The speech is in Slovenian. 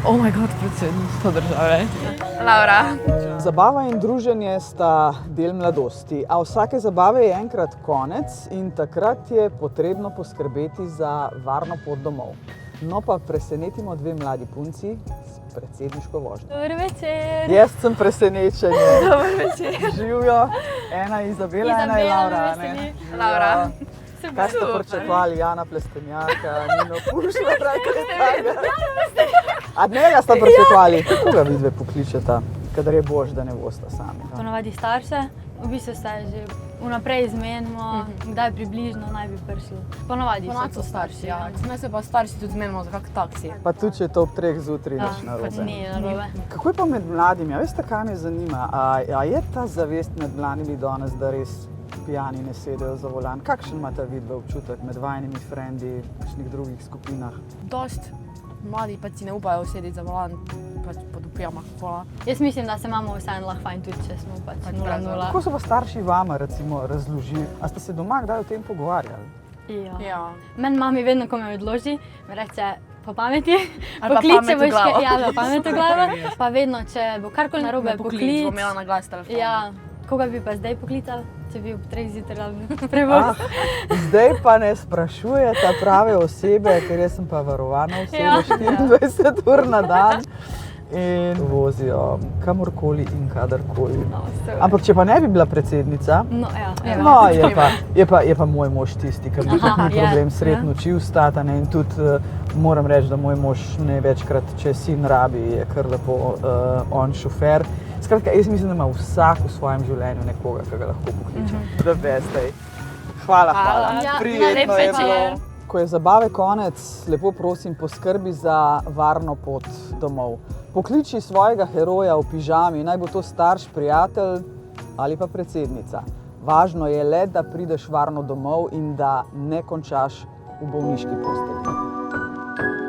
Oh moj bog, predsednica države. Laura. Zabava in druženje sta del mladosti, a vsake zabave je enkrat konec in takrat je potrebno poskrbeti za varno pot domov. No pa presenetimo dve mladi punci s predsedniško vožnjo. Dober večer. Jaz sem presenečen. Dober večer. Živijo, ena je Izabela, ena je Laura. Laura. Kaj ste pričakovali? Jana Plestenjaka, Nino Pušler, a njega sta pričakovali? Koga vidve pokličeta, kadar je bož, da ne bosta sami? Ponavadi starše, v bistvu se že vnaprej izmenimo, kdaj približno naj bi prišli. Ponavadi so starši. Ja, naj se pa starši tudi zmenimo za kak taksi. Pa tudi, če je to ob 3 zjutraj, nič narobe. Pač ni narobe. Kako je pa med mladimi? A veste, kaj me zanima? A je ta zavest med mladimi danes, da res pijani ne sedejo za volan? Kakšen imate vidve občutek med vajnimi frendi, v kakšnih drugih skupinah? Dost mladi pa si ne upajo sedeti za volan, pač pod pijamah kola. Jaz mislim, da se imamo vseeno lahko fajn tudi, če smo pač 0-0. Kako so pa starši vama recimo razložili? A ste se doma kdaj o tem pogovarjali? Ja. Meni mami vedno, ko me odloži, mi reče po pameti, Ali pa pokliče pamet v glavo. Ja, pamet v glavo. Pa vedno, če bo karkoli narobe, poklic. Bom imela na glas telefon. Ja. Koga bi pa zdaj poklical, če bi ob 3 zjutraj prevoz? Zdaj pa ne sprašujete prave osebe, ker jaz sem pa varovana oseba 24 ur na dan in vozijo kamorkoli in kadarkoli. Ampak če pa ne bi bila predsednica, je pa moj mož tisti, ki mi ni problem sred noči vstati, in tudi moram reči, da moj mož največkrat, če sin rabi, je kar lepo on šofer. Skratka, jaz mislim, da ima vsak v svojem življenju nekoga, ki ga lahko pokliče. The best day. Hvala. Prijetno je bilo. Ko je zabave konec, lepo prosim, poskrbi za varno pot domov. Pokliči svojega heroja v pižami, naj bo to starš, prijatelj ali pa predsednica. Važno je le, da prideš varno domov in da ne končaš v bolniški postelji.